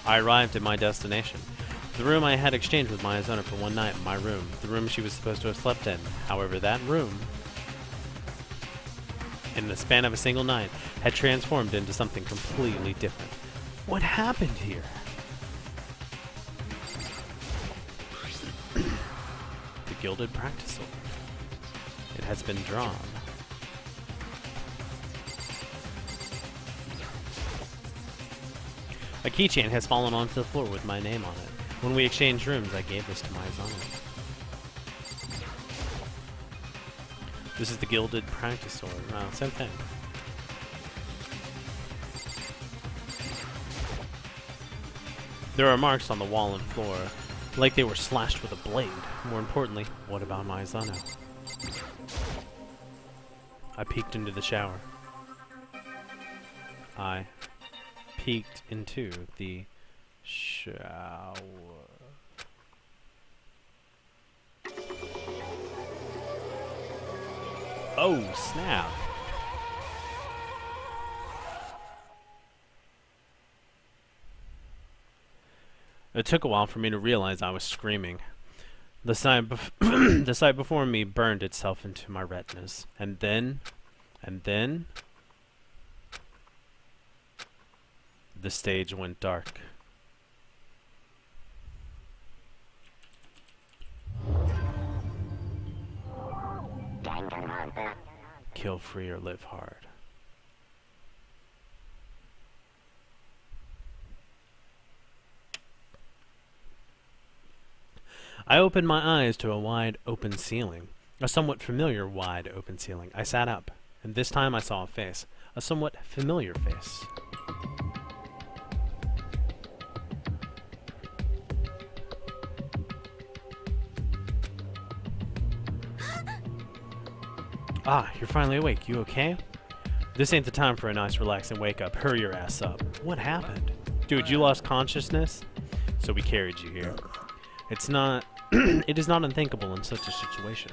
I arrived at my destination. The room I had exchanged with Miyazona for one night, my room. The room she was supposed to have slept in. However, that room, in the span of a single night, had transformed into something completely different. What happened here? The gilded practice sword. It has been drawn. A keychain has fallen onto the floor with my name on it. When we exchanged rooms, I gave this to Miyazona. This is the gilded practice sword. Oh, same thing. There are marks on the wall and floor, like they were slashed with a blade. More importantly, what about Miyazona? I peeked into the shower. I peeked into the shower. Oh, snap. It took a while for me to realize I was screaming. The sight, the sight before me burned itself into my retinas. And then, the stage went dark. Kill free or live hard. I opened my eyes to a wide open ceiling. A somewhat familiar wide open ceiling. I sat up, and this time I saw a face. A somewhat familiar face. Ah, you're finally awake. You okay? This ain't the time for a nice relaxing wake up. Hurry your ass up. What happened? Dude, you lost consciousness? So we carried you here. It's not... it is not unthinkable in such a situation.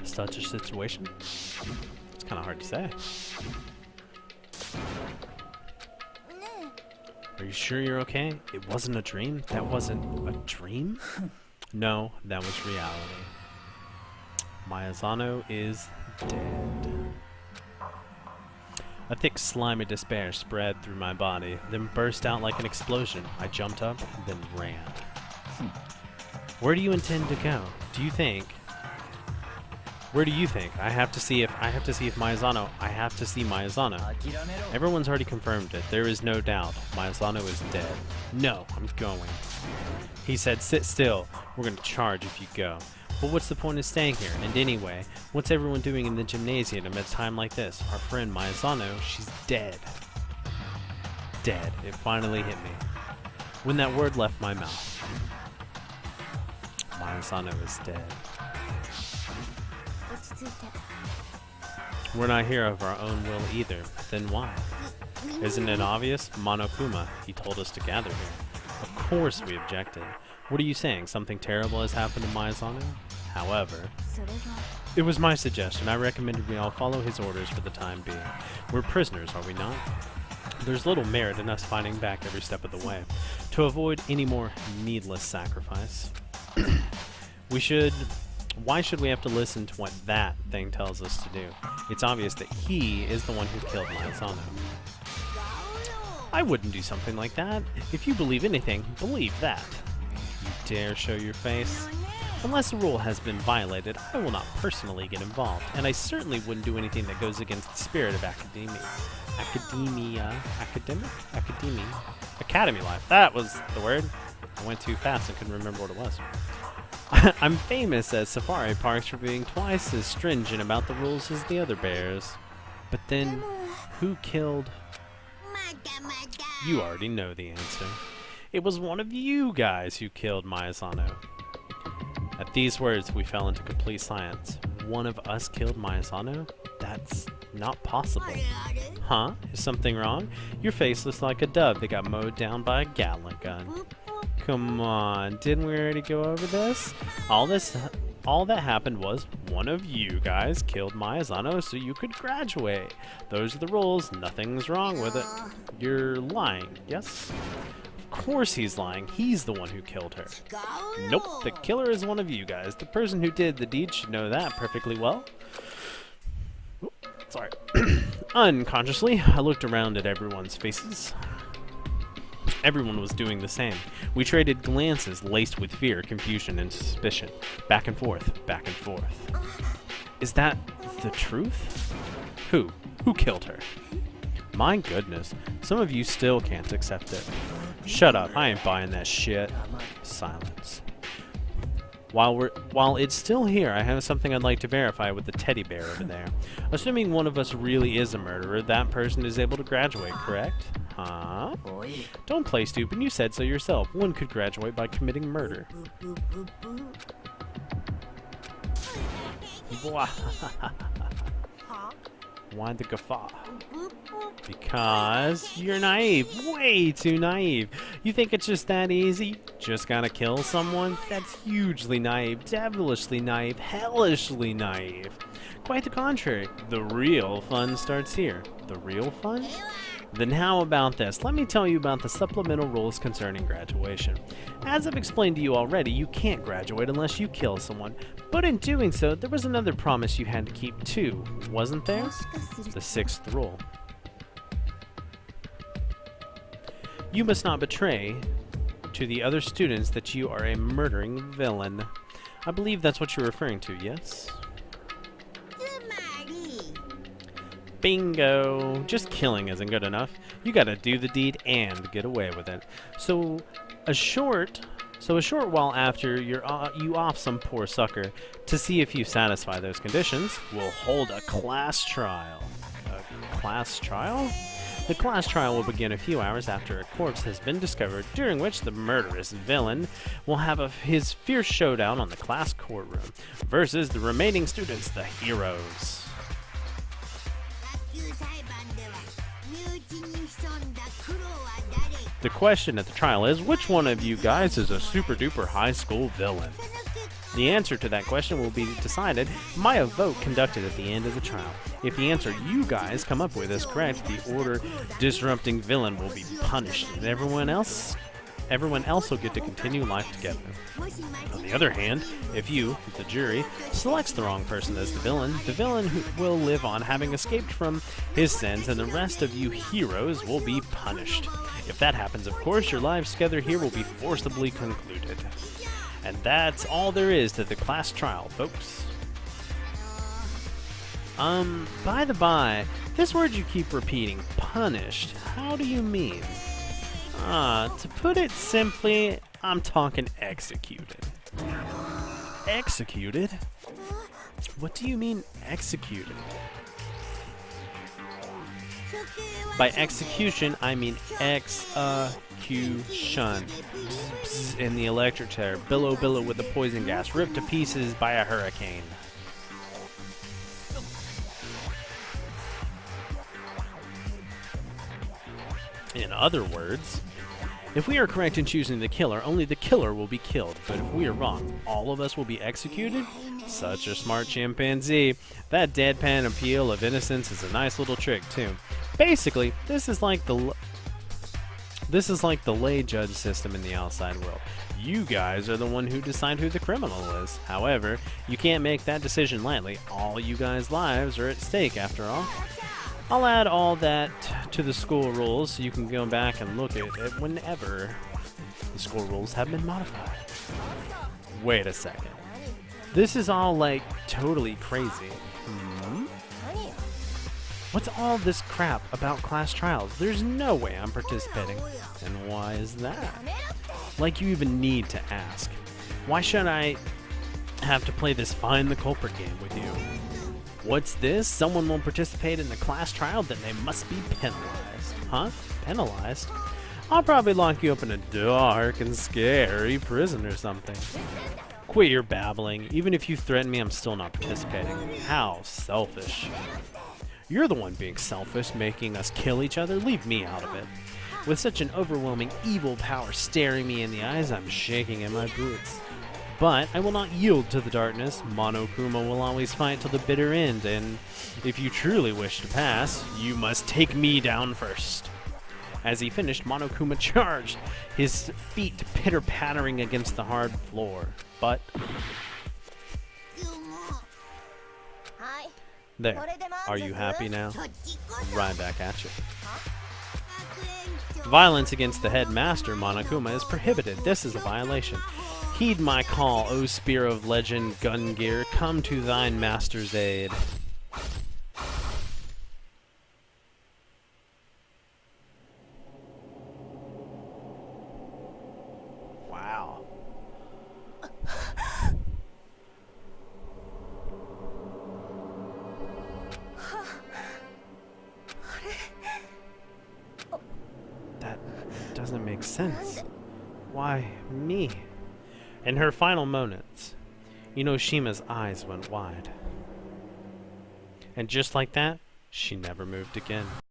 Such a situation? It's kind of hard to say. Are you sure you're okay? It wasn't a dream? That wasn't a dream? No, that was reality. Miyazona is dead. A thick, slimy despair spread through my body, then burst out like an explosion. I jumped up, then ran. Where do you intend to go? Do you think? Where do you think? I have to see if Miyazona. I have to see Miyazona. Everyone's already confirmed it. There is no doubt. Miyazona is dead. No, I'm going. He said, sit still. We're gonna charge if you go. But what's the point of staying here? And anyway, what's everyone doing in the gymnasium at a time like this? Our friend Miyazona, she's dead. Dead. It finally hit me. When that word left my mouth. Miyazona is dead. We're not here of our own will either. Then why? Isn't it obvious? Monokuma, he told us to gather here. Of course we objected. What are you saying? Something terrible has happened to Miyazona? However, it was my suggestion. I recommended we all follow his orders for the time being. We're prisoners, are we not? There's little merit in us fighting back every step of the way. To avoid any more needless sacrifice. Why should we have to listen to what that thing tells us to do? It's obvious that he is the one who killed Miyazona. I wouldn't do something like that. If you believe anything, believe that. You dare show your face? Unless a rule has been violated, I will not personally get involved, and I certainly wouldn't do anything that goes against the spirit of academia. Academy life. That was the word. I went too fast and couldn't remember what it was. I'm famous at safari parks for being twice as stringent about the rules as the other bears. But then, who killed... You already know the answer. It was one of you guys who killed Miyazona. At these words, we fell into complete silence. One of us killed Miyazona? That's not possible. Huh? Is something wrong? Your face looks like a dove that got mowed down by a Gatling gun. Come on, didn't we already go over this? All that happened was one of you guys killed Miyazona so you could graduate. Those are the rules. Nothing's wrong with it. You're lying, yes? Of course he's lying. He's the one who killed her. Nope, the killer is one of you guys. The person who did the deed should know that perfectly well. Sorry. Unconsciously, I looked around at everyone's faces. Everyone was doing the same. We traded glances laced with fear, confusion, and suspicion. Back and forth, back and forth. Is that the truth? Who? Who killed her? My goodness, some of you still can't accept it. Shut up, I ain't buying that shit. Silence. While it's still here, I have something I'd like to verify with the teddy bear over there. Assuming one of us really is a murderer, that person is able to graduate, correct? Huh? Don't play stupid, you said so yourself. One could graduate by committing murder. Why the guffaw? Because you're naive. Way too naive. You think it's just that easy? Just gotta kill someone? That's hugely naive, devilishly naive, hellishly naive. Quite the contrary. The real fun starts here. The real fun? Then how about this? Let me tell you about the supplemental rules concerning graduation. As I've explained to you already, you can't graduate unless you kill someone. But in doing so, there was another promise you had to keep too, wasn't there? The sixth rule. You must not betray to the other students that you are a murdering villain. I believe that's what you're referring to, yes? Bingo! Just killing isn't good enough. You gotta do the deed and get away with it. So a short while after you off some poor sucker to see if you satisfy those conditions, we'll hold a class trial. A class trial? The class trial will begin a few hours after a corpse has been discovered, during which the murderous villain will have his fierce showdown on the class courtroom versus the remaining students, the heroes. The question at the trial is, which one of you guys is a super duper high school villain? The answer to that question will be decided by a vote conducted at the end of the trial. If the answer you guys come up with is correct, the order disrupting villain will be punished, and everyone else will get to continue life together. On the other hand, if you, the jury, selects the wrong person as the villain will live on having escaped from his sins, and the rest of you heroes will be punished. If that happens, of course, your lives together here will be forcibly concluded. And that's all there is to the class trial, folks. By the by, this word you keep repeating, punished, how do you mean? To put it simply, I'm talking executed. Executed? What do you mean, executed? By execution, I mean execution. In the electric chair, billow with the poison gas, ripped to pieces by a hurricane. In other words, if we are correct in choosing the killer, only the killer will be killed. But if we are wrong, all of us will be executed? Such a smart chimpanzee. That deadpan appeal of innocence is a nice little trick, too. Basically, this is like the lay judge system in the outside world. You guys are the one who decide who the criminal is. However, you can't make that decision lightly. All you guys' lives are at stake, after all. I'll add all that to the school rules so you can go back and look at it whenever the school rules have been modified. Wait a second. This is all, like, totally crazy. What's all this crap about class trials? There's no way I'm participating. And why is that? Like you even need to ask. Why should I have to play this find the culprit game with you? What's this? Someone won't participate in the class trial? Then they must be penalized. Huh? Penalized? I'll probably lock you up in a dark and scary prison or something. Quit your babbling. Even if you threaten me, I'm still not participating. How selfish. You're the one being selfish, making us kill each other. Leave me out of it. With such an overwhelming evil power staring me in the eyes, I'm shaking in my boots. But I will not yield to the darkness. Monokuma will always fight till the bitter end, and if you truly wish to pass, you must take me down first. As he finished, Monokuma charged, his feet pitter-pattering against the hard floor. But... there. Are you happy now? Right back at you. Violence against the headmaster, Monokuma, is prohibited. This is a violation. Heed my call, O Spear of Legend, Gungear. Come to thine master's aid. Wow. That doesn't make sense. Why me? In her final moments, Inoshima's eyes went wide. And just like that, she never moved again.